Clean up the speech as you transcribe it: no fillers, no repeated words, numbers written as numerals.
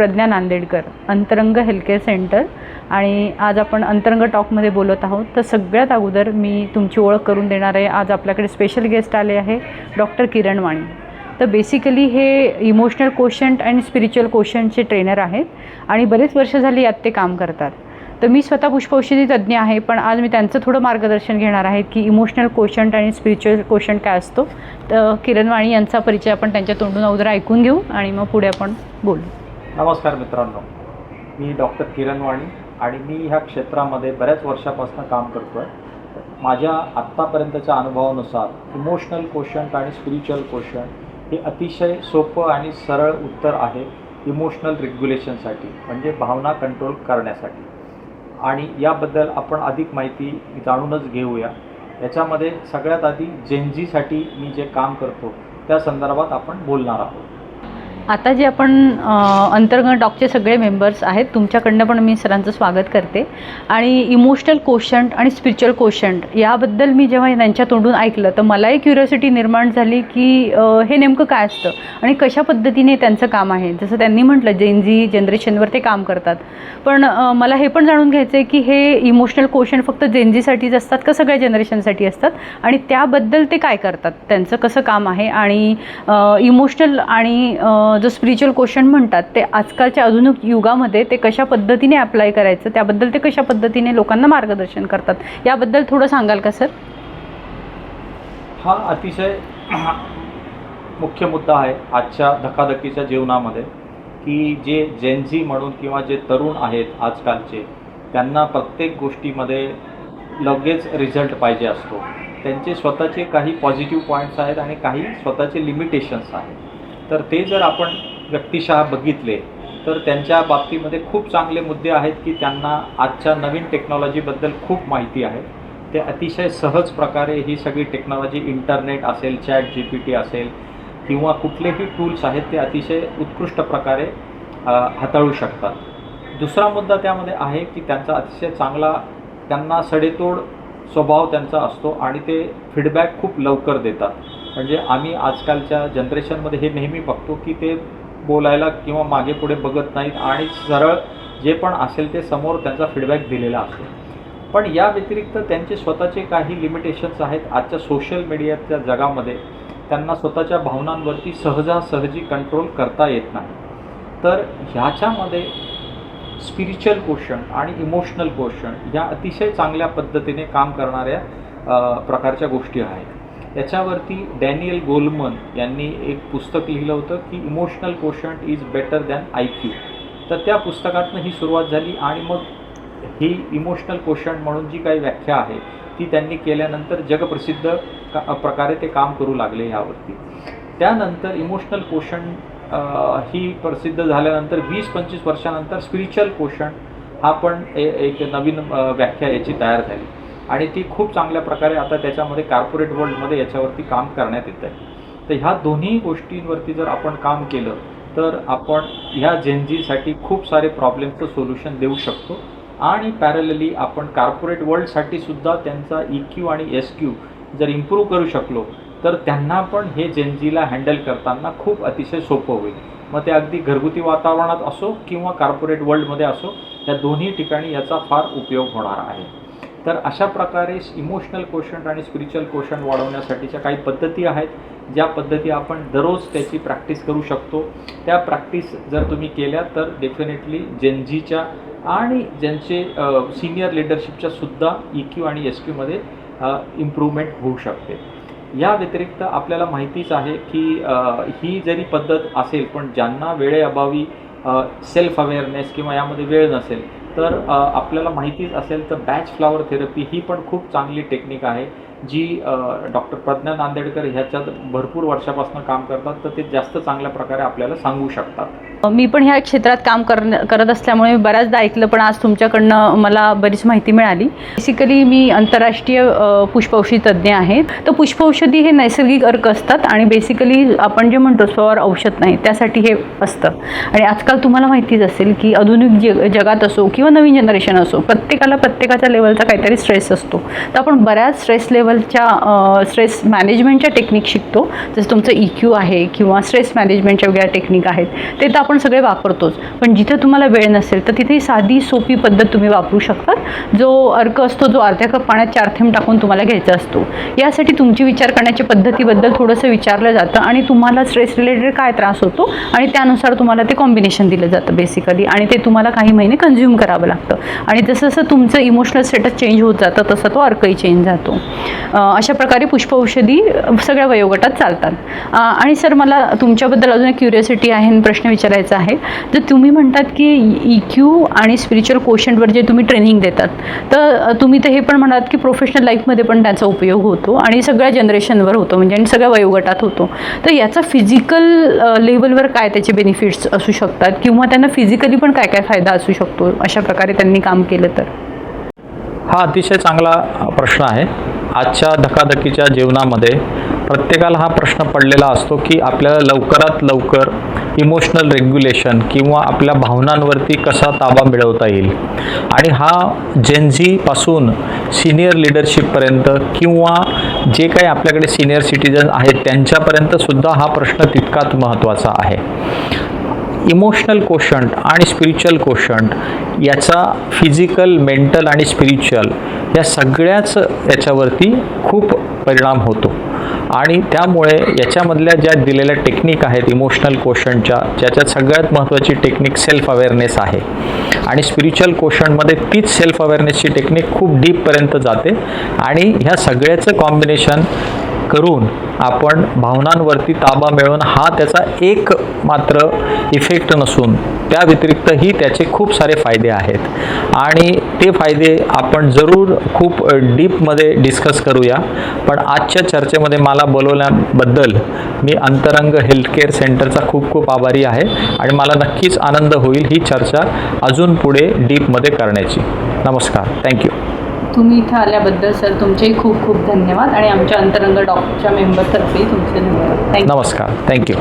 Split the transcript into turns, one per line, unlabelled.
प्रज्ञा नांदेडकर, अंतरंग healthcare centre. आणि आज आपण अंतरंग टॉकमध्ये बोलत आहोत. तर सगळ्यात अगोदर मी तुमची ओळख करून देणार आहे. आज आपल्याकडे स्पेशल गेस्ट आले आहे डॉक्टर किरण वाणी. तर बेसिकली हे इमोशनल कोशंट आणि स्पिरिच्युअल कोशंटचे ट्रेनर आहेत आणि बरेच वर्ष झाली यात ते काम करतात. तर मी स्वतः पुष्पौषधी तज्ज्ञ आहे, पण आज मी त्यांचं थोडं मार्गदर्शन घेणार आहे की इमोशनल कोशंट आणि स्पिरिच्युअल कोशंट काय असतो. तर किरण वाणी यांचा परिचय आपण त्यांच्या तोंडून अगोदर ऐकून घेऊ आणि मग पुढे आपण बोलू.
नमस्कार मित्रांनो, मी डॉक्टर किरण वाणी आणि मी ह्या क्षेत्रामध्ये बऱ्याच वर्षापासून काम करतो आहे. माझ्या आत्तापर्यंतच्या अनुभवानुसार इमोशनल कोशंट आणि स्पिरिच्युअल कोशंट हे अतिशय सोपं आणि सरळ उत्तर आहे इमोशनल रेग्युलेशनसाठी, म्हणजे भावना कंट्रोल करण्यासाठी. आणि याबद्दल आपण अधिक माहिती जाणूनच घेऊया. याच्यामध्ये सगळ्यात आधी जेनझीसाठी मी जे काम करतो त्या संदर्भात आपण बोलणार आहोत.
आता जे आपण अंतरंग टॉकचे सगळे मेंबर्स आहेत, तुमच्याकडनं पण मी सरांचं स्वागत करते. आणि इमोशनल कोशंट आणि स्पिरिच्युअल कोशंट याबद्दल मी जेव्हा त्यांच्या तोंडून ऐकलं तर मलाही क्युरिओसिटी निर्माण झाली की हे नेमकं काय असतं आणि कशा पद्धतीने त्यांचं काम आहे. जसं त्यांनी म्हटलं जेनझी जनरेशनवर ते काम करतात, पण मला हे पण जाणून घ्यायचं आहे की हे इमोशनल कोशंट फक्त जेनझीसाठीच असतात का सगळ्या जनरेशनसाठी असतात, आणि त्याबद्दल ते काय करतात, त्यांचं कसं काम आहे. आणि इमोशनल आणि जो स्पिरिच्युअल कोशंट म्हणतात ते आजकालच्या आधुनिक युगामध्ये ते कशा पद्धतीने अप्लाय करायचं, त्याबद्दल ते कशा पद्धतीने लोकांना मार्गदर्शन करतात, याबद्दल थोडं सांगाल का सर?
हा अतिशय मुख्य मुद्दा आहे आजच्या धकाधकीच्या जीवनामध्ये, की जे जेनझी म्हणून किंवा जे तरुण आहेत आजकालचे, त्यांना प्रत्येक गोष्टीमध्ये लगेच रिझल्ट पाहिजे असतो. त्यांचे स्वतःचे काही पॉझिटिव्ह पॉईंट्स आहेत आणि काही स्वतःचे लिमिटेशन्स आहेत. तर ते जर आपण व्यक्तिशः बघितले तर त्यांच्या बाबतीमध्ये खूप चांगले मुद्दे आहेत की त्यांना आजच्या नवीन टेक्नॉलॉजीबद्दल खूप माहिती आहे. ते अतिशय सहज प्रकारे ही सगळी टेक्नॉलॉजी, इंटरनेट असेल, ChatGPT असेल किंवा कुठलेही टूल्स आहेत, ते अतिशय उत्कृष्ट प्रकारे हाताळू शकतात. दुसरा मुद्दा त्यामध्ये आहे की त्यांचा अतिशय चांगला, त्यांना सडेतोड स्वभाव त्यांचा असतो आणि ते फीडबॅक खूप लवकर देतात. म्हणजे आम्ही आजकालच्या जनरेशनमध्ये हे नेहमी बघतो की ते बोलायला किंवा मागे पुढे बघत नाहीत आणि सरळ जे पण असेल ते समोर त्यांचा फीडबॅक दिलेला असतो. पण या व्यतिरिक्त त्यांचे स्वतःचे काही लिमिटेशन्स आहेत. आजच्या सोशल मीडियाच्या जगामध्ये त्यांना स्वतःच्या भावनांवरती सहजासहजी कंट्रोल करता येत नाही. तर ह्याच्यामध्ये स्पिरिच्युअल कोशंट आणि इमोशनल कोशंट या अतिशय चांगल्या पद्धतीने काम करणाऱ्या प्रकारच्या गोष्टी आहेत. याच्यावरती डॅनियल गोलमन यांनी एक पुस्तक लिहिलं होतं की emotional quotient is better than IQ. तर त्या पुस्तकातनं ही सुरुवात झाली आणि मग ही इमोशनल कोशंट म्हणून जी काही व्याख्या आहे ती त्यांनी केल्यानंतर जगप्रसिद्ध प्रकारे ते काम करू लागले यावरती. त्यानंतर इमोशनल कोशंट ही प्रसिद्ध झाल्यानंतर 20-25 वर्षानंतर स्पिरिच्युअल कोशंट हा पण एक नवीन व्याख्या याची तयार झाली आणि ती खूप चांगल्या प्रकारे आता त्याच्यामध्ये कॉर्पोरेट वर्ल्डमध्ये याच्यावरती काम करण्यात येत आहे. तर ह्या दोन्ही गोष्टींवरती जर आपण काम केलं तर आपण ह्या जेनझीसाठी खूप सारे प्रॉब्लेमचं सोल्युशन देऊ शकतो. आणि पॅरलली आपण कॉर्पोरेट वर्ल्डसाठी सुद्धा त्यांचा EQ आणि SQ जर इम्प्रूव्ह करू शकलो तर त्यांना पण हे जेनझीला हँडल करताना खूप अतिशय सोपं होईल. मग ते अगदी घरगुती वातावरणात असो किंवा कॉर्पोरेट वर्ल्डमध्ये असो, या दोन्ही ठिकाणी याचा फार उपयोग होणार आहे. तर अशा प्रकारे इमोशनल कोशंट आणि स्पिरिच्युअल कोशंट वाढवण्यासाठीच्या काही पद्धती आहेत, ज्या पद्धती आपण दररोज त्याची प्रॅक्टिस करू शकतो. त्या प्रॅक्टिस जर तुम्ही केल्या तर डेफिनेटली जेनझीच्या आणि ज्यांचे सिनियर लिडरशिपच्या सुद्धा EQ आणि SQमध्ये इम्प्रूव्हमेंट होऊ शकते. या व्यतिरिक्त आपल्याला माहितीच आहे की ही जरी पद्धत असेल, पण ज्यांना वेळेअभावी सेल्फ अवेअरनेस किंवा यामध्ये वेळ नसेल तर आपल्याला माहितीच असेल तर बॅच फ्लॉवर थेरपी ही पण खूप चांगली टेक्निक आहे, जी डॉक्टर प्रज्ञा नांदेडकर ह्याच्यात भरपूर वर्षापासून काम करतात. तर ते जास्त चांगल्या प्रकारे आपल्याला सांगू शकतात.
मी पण ह्या क्षेत्रात काम करत असल्यामुळे मी बऱ्याचदा ऐकलं, पण आज तुमच्याकडनं मला बरीच माहिती मिळाली. बेसिकली मी आंतरराष्ट्रीय पुष्पौषधी तज्ज्ञ आहे. तर पुष्पौषधी हे नैसर्गिक अर्क असतात आणि बेसिकली आपण जे म्हणतो स्ववर औषध नाही, त्यासाठी हे असतं. आणि आजकाल तुम्हाला माहितीच असेल की आधुनिक जगात असो किंवा नवीन जनरेशन असो, प्रत्येकाला प्रत्येकाच्या लेवलचा काहीतरी स्ट्रेस असतो. तर आपण बऱ्याच स्ट्रेस लेवल लेवलच्या स्ट्रेस मॅनेजमेंटच्या टेक्निक शिकतो, जसं तुमचं EQ आहे किंवा स्ट्रेस मॅनेजमेंटच्या वेगळ्या टेक्निक आहेत, ते तर आपण सगळे वापरतोच. पण जिथे तुम्हाला वेळ नसेल तर तिथे साधी सोपी पद्धत तुम्ही वापरू शकता. जो अर्क असतो, जो अर्ध्या कप पाण्यात 4 थेंब टाकून तुम्हाला घ्यायचा असतो. यासाठी तुमची विचार करण्याच्या पद्धतीबद्दल थोडंसं विचारलं जातं आणि तुम्हाला स्ट्रेस रिलेटेड काय त्रास होतो आणि त्यानुसार तुम्हाला ते कॉम्बिनेशन दिलं जातं बेसिकली, आणि ते तुम्हाला काही महिने कन्झ्युम करावं लागतं. आणि जसं जसं तुमचं इमोशनल स्टेटस चेंज होत जातं तसा तो अर्कही चेंज जातो. अशा प्रकारे पुष्पौषधी सगळ्या वयोगटात चालतात. आणि सर, मला तुमच्याबद्दल अजून एक क्युरिओसिटी आहे आणि प्रश्न विचारायचा आहे. जर तुम्ही म्हणतात की EQ आणि स्पिरिच्युअल कोशंटवर जे तुम्ही ट्रेनिंग देतात, तर तुम्ही तर हे पण म्हणालात की प्रोफेशनल लाईफमध्ये पण त्याचा उपयोग होतो आणि सगळ्या जनरेशनवर होतो, म्हणजे आणि सगळ्या वयोगटात होतो. तर याचा फिजिकल लेवलवर काय त्याचे बेनिफिट्स असू शकतात किंवा त्यांना फिजिकली पण काय काय फायदा असू शकतो अशा प्रकारे त्यांनी काम केलं तर?
हा अतिशय चांगला प्रश्न आहे. आजच्या धकाधकीच्या जीवनामध्ये प्रत्येकाला हा प्रश्न पडलेला असतो की आपल्याला लवकरात लवकर इमोशनल रेग्युलेशन किंवा आपल्या भावनांवरती कसा ताबा मिळवता येईल. आणि हा जेनझीपासून सिनियर लिडरशिपपर्यंत किंवा जे काही आपल्याकडे सिनियर सिटीजन आहेत त्यांच्यापर्यंतसुद्धा हा प्रश्न तितकाच महत्त्वाचा आहे. इमोशनल कोशंट आणि स्पिरिच्युअल कोशंट याचा फिजिकल, मेंटल आणि स्पिरिच्युअल या सगळ्याच याच्यावरती खूप परिणाम होतो. आणि त्यामुळे याच्यामधल्या ज्या दिलेल्या टेक्निक आहेत इमोशनल कोशंटच्या, ज्याच्यात सगळ्यात महत्त्वाची टेक्निक सेल्फ अवेअरनेस आहे. आणि स्पिरिच्युअल कोशंटमध्ये तीच सेल्फ अवेअरनेसची टेक्निक खूप डीपपर्यंत जाते. आणि ह्या सगळ्याचं कॉम्बिनेशन करून आपण भावनांवरती ताबा मिळवून हा त्याचा एक मात्र इफेक्ट नसून त्या व्यतिरिक्तही त्याचे खूप सारे फायदे आहेत. आणि ते फायदे आपण जरूर खूप डीपमध्ये डिस्कस करूया. पण आजच्या चर्चेमध्ये मला बोलवल्याबद्दल मी अंतरंग हेल्थकेअर सेंटरचा खूप खूप आभारी आहे आणि मला नक्कीच आनंद होईल ही चर्चा अजून पुढे डीपमध्ये करण्याची. नमस्कार. थँक्यू.
तुम्ही इथं आल्याबद्दल सर तुमचेही खूप खूप धन्यवाद आणि आमच्या अंतरंग डॉक्टरच्या मेंबरतर्फेही तुमचे धन्यवाद. थँक्यू.
नमस्कार. थँक्यू.